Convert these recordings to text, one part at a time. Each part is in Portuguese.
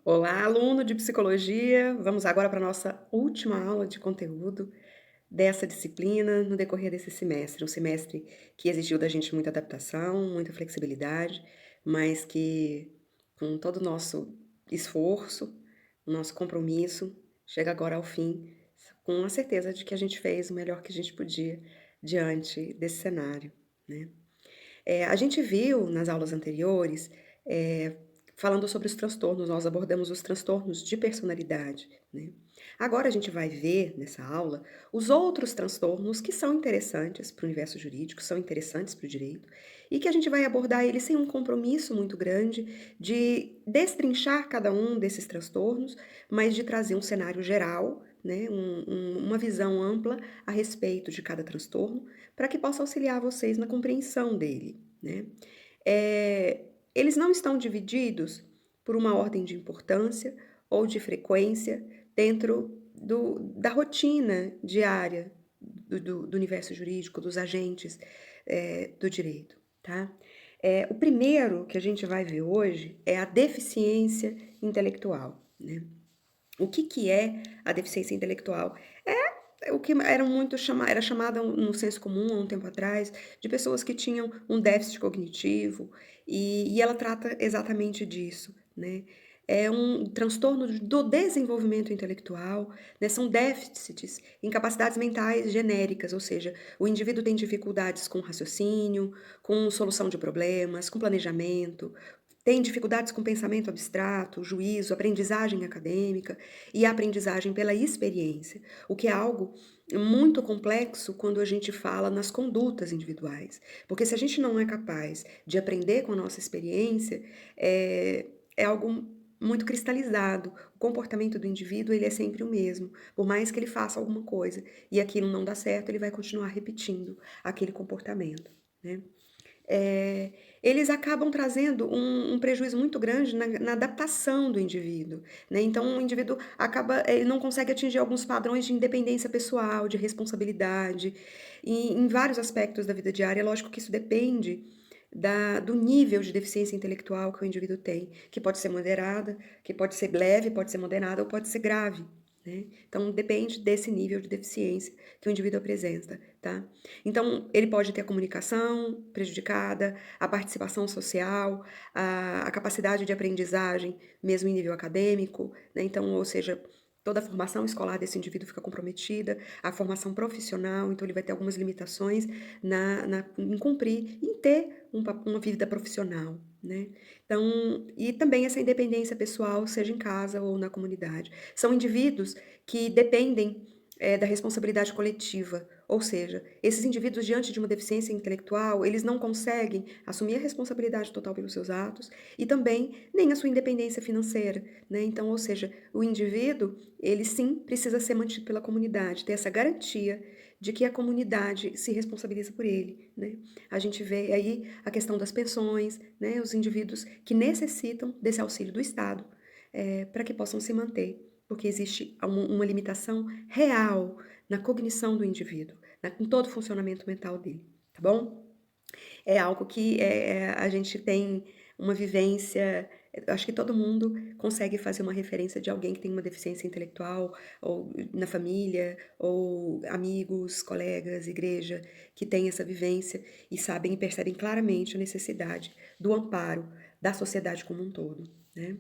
Olá, aluno de psicologia. Vamos agora para a nossa última aula de conteúdo dessa disciplina no decorrer desse semestre. Um semestre que exigiu da gente muita adaptação, muita flexibilidade, mas que, com todo o nosso esforço, o nosso compromisso, chega agora ao fim, com a certeza de que a gente fez o melhor que a gente podia diante desse cenário, né? A gente viu nas aulas anteriores, eh, falando sobre os transtornos, nós abordamos os transtornos de personalidade, né. Agora a gente vai ver nessa aula os outros transtornos que são interessantes para o universo jurídico, são interessantes para o direito, e que a gente vai abordar eles sem um compromisso muito grande de destrinchar cada um desses transtornos, mas de trazer um cenário geral, né, uma visão ampla a respeito de cada transtorno, para que possa auxiliar vocês na compreensão dele, né. Eles não estão divididos por uma ordem de importância ou de frequência dentro da rotina diária do universo jurídico, dos agentes, do direito, tá. O primeiro que a gente vai ver hoje é a deficiência intelectual, né. O que que é a deficiência intelectual? É o que era chamada no senso comum, há um tempo atrás, de pessoas que tinham um déficit cognitivo, e ela trata exatamente disso, né. É um transtorno do desenvolvimento intelectual, né, são déficits em capacidades mentais genéricas, ou seja, o indivíduo tem dificuldades com raciocínio, com solução de problemas, com planejamento, tem dificuldades com pensamento abstrato, juízo, aprendizagem acadêmica e a aprendizagem pela experiência, o que é algo muito complexo quando a gente fala nas condutas individuais. Porque se a gente não é capaz de aprender com a nossa experiência, é algo muito cristalizado. O comportamento do indivíduo, ele é sempre o mesmo, por mais que ele faça alguma coisa e aquilo não dá certo, ele vai continuar repetindo aquele comportamento, né. Eh, Eles acabam trazendo um prejuízo muito grande na adaptação do indivíduo, né, então o indivíduo acaba ele não consegue atingir alguns padrões de independência pessoal, de responsabilidade, em vários aspectos da vida diária. É lógico que isso depende do nível de deficiência intelectual que o indivíduo tem, que pode ser moderada, que pode ser leve, pode ser moderada ou pode ser grave, né. Então depende desse nível de deficiência que o indivíduo apresenta, tá. Então, ele pode ter a comunicação prejudicada, a participação social, a capacidade de aprendizagem, mesmo em nível acadêmico, né, então, ou seja, toda a formação escolar desse indivíduo fica comprometida, a formação profissional, então ele vai ter algumas limitações em cumprir, em ter uma vida profissional, né. Então e também essa independência pessoal, seja em casa ou na comunidade. São indivíduos que dependem, da responsabilidade coletiva, ou seja, esses indivíduos diante de uma deficiência intelectual, eles não conseguem assumir a responsabilidade total pelos seus atos e também nem a sua independência financeira, né. Então, ou seja, o indivíduo, ele sim precisa ser mantido pela comunidade, ter essa garantia de que a comunidade se responsabiliza por ele, né. A gente vê aí a questão das pensões, né, os indivíduos que necessitam desse auxílio do Estado, pra que possam se manter, porque existe uma limitação real na cognição do indivíduo, em todo o funcionamento mental dele, tá bom? É algo que, a gente tem uma vivência, eu acho que todo mundo consegue fazer uma referência de alguém que tem uma deficiência intelectual, ou na família, ou amigos, colegas, igreja, que tem essa vivência e sabem e percebem claramente a necessidade do amparo da sociedade como um todo, né.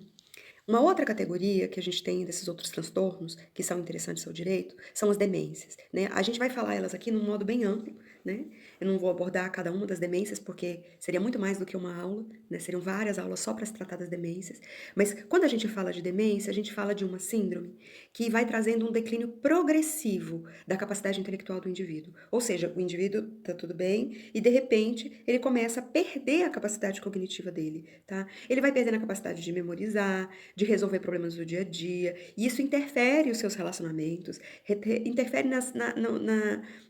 Uma outra categoria que a gente tem desses outros transtornos, que são interessantes ao direito, são as demências, né. A gente vai falar elas aqui num modo bem amplo, né, eu não vou abordar cada uma das demências, porque seria muito mais do que uma aula, né, seriam várias aulas só para se tratar das demências. Mas quando a gente fala de demência, a gente fala de uma síndrome que vai trazendo um declínio progressivo da capacidade intelectual do indivíduo. Ou seja, o indivíduo está tudo bem e, de repente, ele começa a perder a capacidade cognitiva dele, tá. Ele vai perdendo a capacidade de memorizar, de resolver problemas do dia a dia, e isso interfere os seus relacionamentos, interfere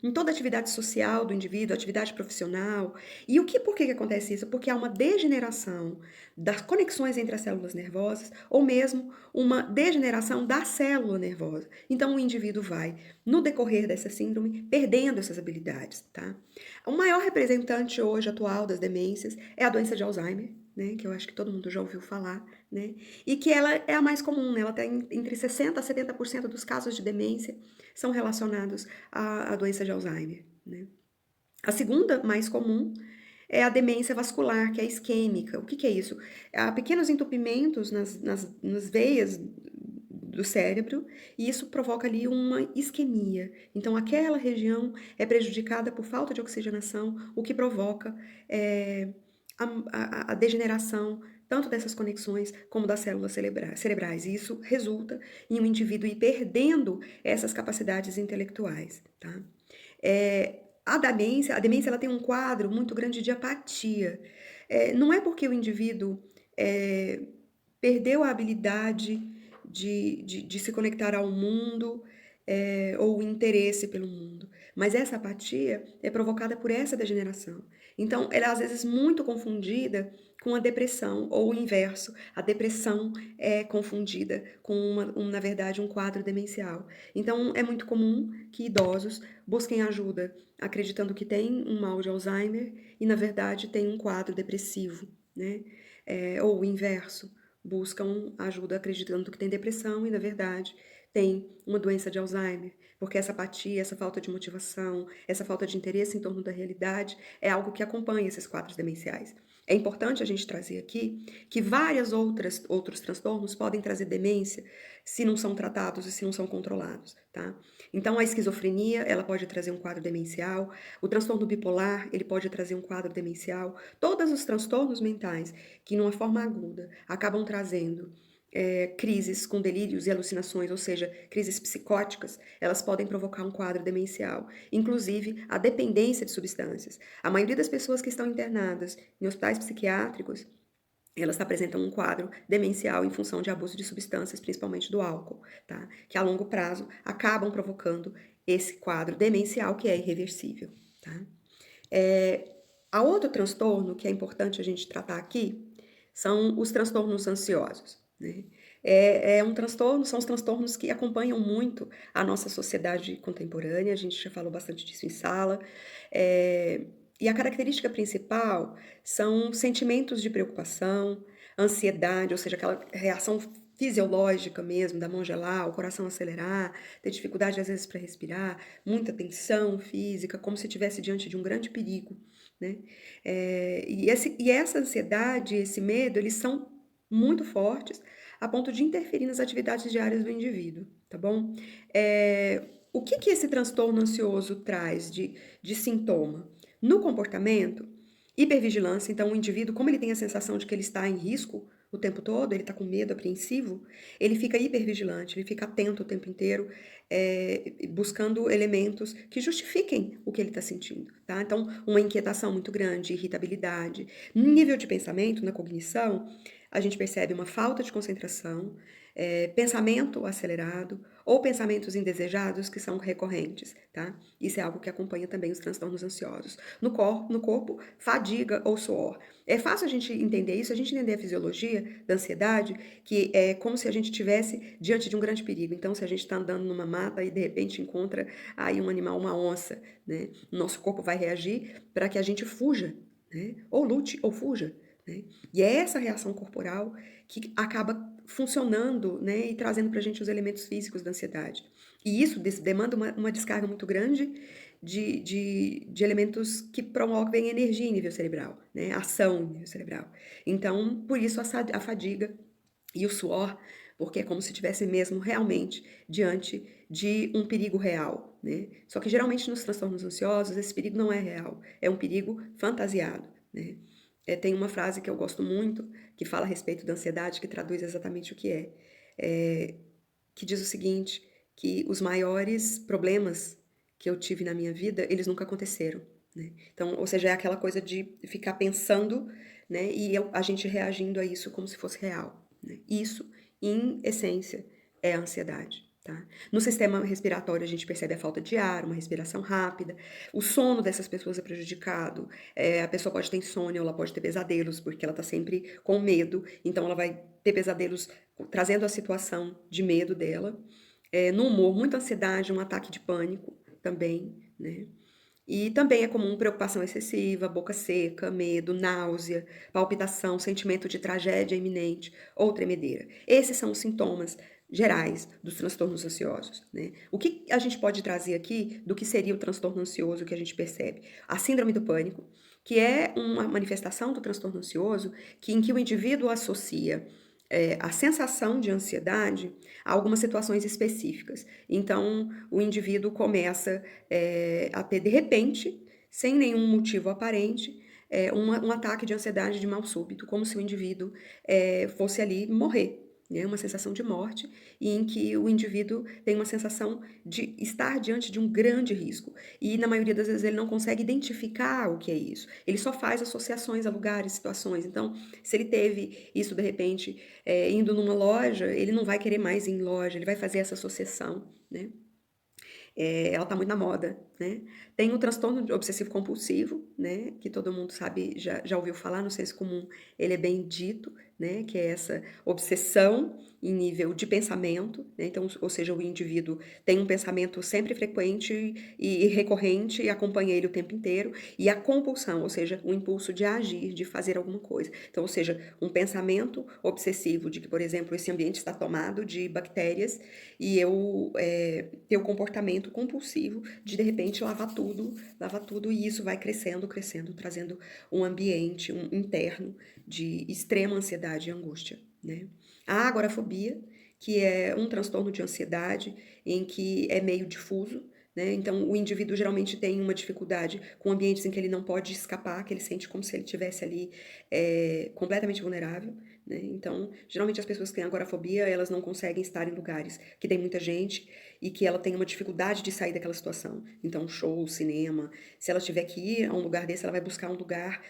em toda a atividade social do indivíduo, atividade profissional. E por que que acontece isso? Porque há uma degeneração das conexões entre as células nervosas, ou mesmo uma degeneração da célula nervosa. Então o indivíduo vai, no decorrer dessa síndrome, perdendo essas habilidades, tá? O maior representante hoje atual das demências é a doença de Alzheimer, né, que eu acho que todo mundo já ouviu falar, né, e que ela é a mais comum, né, ela tem entre 60% a 70% dos casos de demência são relacionados à doença de Alzheimer, né. A segunda mais comum é a demência vascular, que é isquêmica. O que que é isso? Há pequenos entupimentos nas veias do cérebro e isso provoca ali uma isquemia. Então, aquela região é prejudicada por falta de oxigenação, o que provoca a degeneração tanto dessas conexões como das células cerebrais. E isso resulta em um indivíduo ir perdendo essas capacidades intelectuais, tá? A demência ela tem um quadro muito grande de apatia. Não é porque o indivíduo eh, perdeu a habilidade de se conectar ao mundo, ou o interesse pelo mundo, mas essa apatia é provocada por essa degeneração. Então, ela é às vezes muito confundida com a depressão, ou o inverso, a depressão é confundida com na verdade, um quadro demencial. Então, é muito comum que idosos busquem ajuda acreditando que tem um mal de Alzheimer e, na verdade, tem um quadro depressivo, né? Ou o inverso, buscam ajuda acreditando que tem depressão e, na verdade, tem uma doença de Alzheimer, porque essa apatia, essa falta de motivação, essa falta de interesse em torno da realidade é algo que acompanha esses quadros demenciais. É importante a gente trazer aqui que outros transtornos podem trazer demência se não são tratados e se não são controlados, tá? Então, a esquizofrenia, ela pode trazer um quadro demencial, o transtorno bipolar, ele pode trazer um quadro demencial, todos os transtornos mentais que, numa forma aguda, acabam trazendo crises com delírios e alucinações, ou seja, crises psicóticas, elas podem provocar um quadro demencial, inclusive a dependência de substâncias. A maioria das pessoas que estão internadas em hospitais psiquiátricos, elas apresentam um quadro demencial em função de abuso de substâncias, principalmente do álcool, tá? Que a longo prazo acabam provocando esse quadro demencial que é irreversível, tá? Há outro transtorno que é importante a gente tratar aqui, são os transtornos ansiosos, né? São os transtornos que acompanham muito a nossa sociedade contemporânea, a gente já falou bastante disso em sala, e a característica principal são sentimentos de preocupação, ansiedade, ou seja, aquela reação fisiológica mesmo, da mão gelar, o coração acelerar, ter dificuldade às vezes para respirar, muita tensão física, como se estivesse diante de um grande perigo, né? E essa ansiedade, esse medo, eles são muito fortes a ponto de interferir nas atividades diárias do indivíduo, tá bom? O que que esse transtorno ansioso traz de sintoma? No comportamento, hipervigilância, então o indivíduo, como ele tem a sensação de que ele está em risco o tempo todo, ele está com medo, apreensivo, ele fica hipervigilante, ele fica atento o tempo inteiro, buscando elementos que justifiquem o que ele está sentindo, tá? Então, uma inquietação muito grande, irritabilidade. No nível de pensamento, na cognição, a gente percebe uma falta de concentração, pensamento acelerado ou pensamentos indesejados que são recorrentes, tá? Isso é algo que acompanha também os transtornos ansiosos. No corpo, fadiga ou suor. É fácil a gente entender isso, a gente entender a fisiologia da ansiedade, que é como se a gente estivesse diante de um grande perigo. Então, se a gente está andando numa mata e de repente encontra aí um animal, uma onça, né? Nosso corpo vai reagir para que a gente fuja, né? Ou lute ou fuja, né? E é essa reação corporal que acaba funcionando, né, e trazendo para a gente os elementos físicos da ansiedade. E isso demanda uma descarga muito grande de elementos que promovem energia em nível cerebral, né, ação em nível cerebral. Então, por isso a fadiga e o suor, porque é como se estivesse mesmo realmente diante de um perigo real, né? Só que geralmente nos transtornos ansiosos esse perigo não é real, é um perigo fantasiado, né? Tem uma frase que eu gosto muito, que fala a respeito da ansiedade, que traduz exatamente o que que diz o seguinte, que os maiores problemas que eu tive na minha vida, eles nunca aconteceram, né? Então, ou seja, é aquela coisa de ficar pensando, né, e a gente reagindo a isso como se fosse real, né? Isso, em essência, é a ansiedade, tá? No sistema respiratório, a gente percebe a falta de ar, uma respiração rápida, o sono dessas pessoas é prejudicado, a pessoa pode ter insônia, ou ela pode ter pesadelos, porque ela tá sempre com medo, então ela vai ter pesadelos trazendo a situação de medo dela. No humor, muita ansiedade, um ataque de pânico também, né? E também é comum preocupação excessiva, boca seca, medo, náusea, palpitação, sentimento de tragédia iminente ou tremedeira. Esses são os sintomas gerais dos transtornos ansiosos, né? O que a gente pode trazer aqui do que seria o transtorno ansioso que a gente percebe? A síndrome do pânico, que é uma manifestação do transtorno ansioso em que o indivíduo associa a sensação de ansiedade a algumas situações específicas. Então, o indivíduo começa a ter, de repente, sem nenhum motivo aparente, um ataque de ansiedade de mal súbito, como se o indivíduo fosse ali morrer. Né, uma sensação de morte, e em que o indivíduo tem uma sensação de estar diante de um grande risco. E na maioria das vezes ele não consegue identificar o que é isso. Ele só faz associações a lugares, situações. Então, se ele teve isso de repente indo numa loja, ele não vai querer mais ir em loja, ele vai fazer essa associação, né? Ela está muito na moda, né? Tem o transtorno obsessivo compulsivo, né? Que todo mundo sabe, já ouviu falar, no senso comum, ele é bem dito, né? Que é essa obsessão em nível de pensamento, né? Então, ou seja, o indivíduo tem um pensamento sempre frequente e recorrente e acompanha ele o tempo inteiro, e a compulsão, ou seja, o impulso de agir, de fazer alguma coisa. Então, ou seja, um pensamento obsessivo de que, por exemplo, esse ambiente está tomado de bactérias e eu ter o comportamento compulsivo de repente lavar tudo, e isso vai crescendo, trazendo um ambiente interno de extrema ansiedade e angústia, né? A agorafobia, que é um transtorno de ansiedade em que é meio difuso, né? Então, o indivíduo geralmente tem uma dificuldade com ambientes em que ele não pode escapar, que ele sente como se ele estivesse ali completamente vulnerável, né? Então, geralmente as pessoas que têm agorafobia, elas não conseguem estar em lugares que tem muita gente e que ela tem uma dificuldade de sair daquela situação. Então, show, cinema, se ela tiver que ir a um lugar desse, ela vai buscar um lugar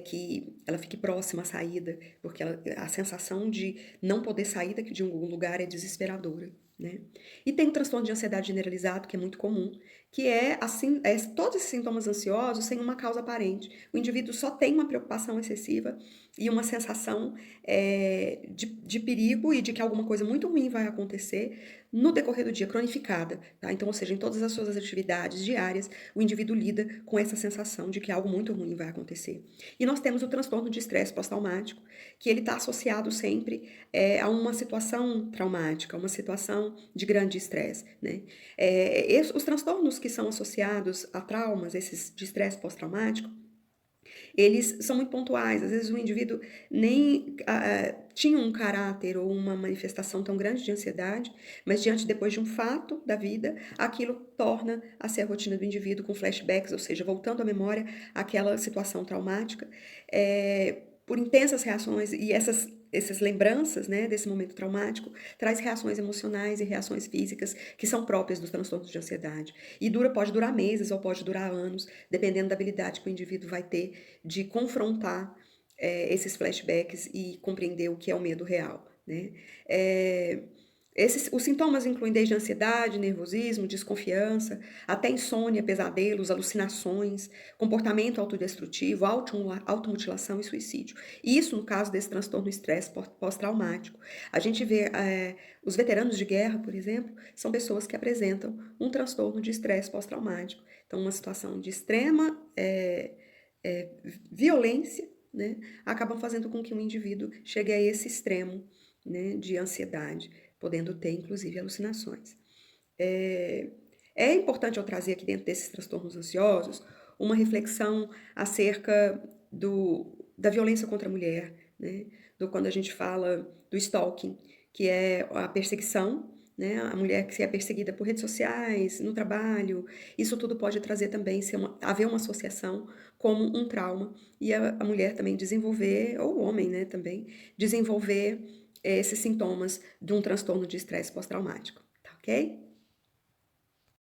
que ela fique próxima à saída, porque a sensação de não poder sair de um lugar é desesperadora, né? E tem o transtorno de ansiedade generalizado, que é muito comum, que é assim, todos esses sintomas ansiosos sem uma causa aparente. O indivíduo só tem uma preocupação excessiva e uma sensação de perigo e de que alguma coisa muito ruim vai acontecer no decorrer do dia, cronificada, tá? Então, ou seja, em todas as suas atividades diárias, o indivíduo lida com essa sensação de que algo muito ruim vai acontecer. E nós temos o transtorno de estresse pós-traumático, que ele está associado sempre a uma situação traumática, uma situação de grande estresse, né? Os transtornos que são associados a traumas, esses de estresse pós-traumático, eles são muito pontuais. Às vezes o indivíduo nem tinha um caráter ou uma manifestação tão grande de ansiedade, mas depois de um fato da vida, aquilo torna a ser a rotina do indivíduo com flashbacks, ou seja, voltando à memória aquela situação traumática, por intensas reações, e essas lembranças, né, desse momento traumático, traz reações emocionais e reações físicas que são próprias dos transtornos de ansiedade. E pode durar meses ou pode durar anos, dependendo da habilidade que o indivíduo vai ter de confrontar esses flashbacks e compreender o que é o medo real, né? Os sintomas incluem desde ansiedade, nervosismo, desconfiança, até insônia, pesadelos, alucinações, comportamento autodestrutivo, automutilação e suicídio. Isso no caso desse transtorno estresse pós-traumático. A gente vê os veteranos de guerra, por exemplo, são pessoas que apresentam um transtorno de estresse pós-traumático. Então, uma situação de extrema violência, né, acabam fazendo com que um indivíduo chegue a esse extremo, né, de ansiedade, podendo ter, inclusive, alucinações. É importante eu trazer aqui dentro desses transtornos ansiosos uma reflexão acerca da violência contra a mulher, né? Quando a gente fala do stalking, que é a perseguição, né? A mulher que é perseguida por redes sociais, no trabalho, isso tudo pode trazer também, haver uma associação como um trauma, e a mulher também desenvolver, ou o homem, né, também, desenvolver esses sintomas de um transtorno de estresse pós-traumático, tá ok?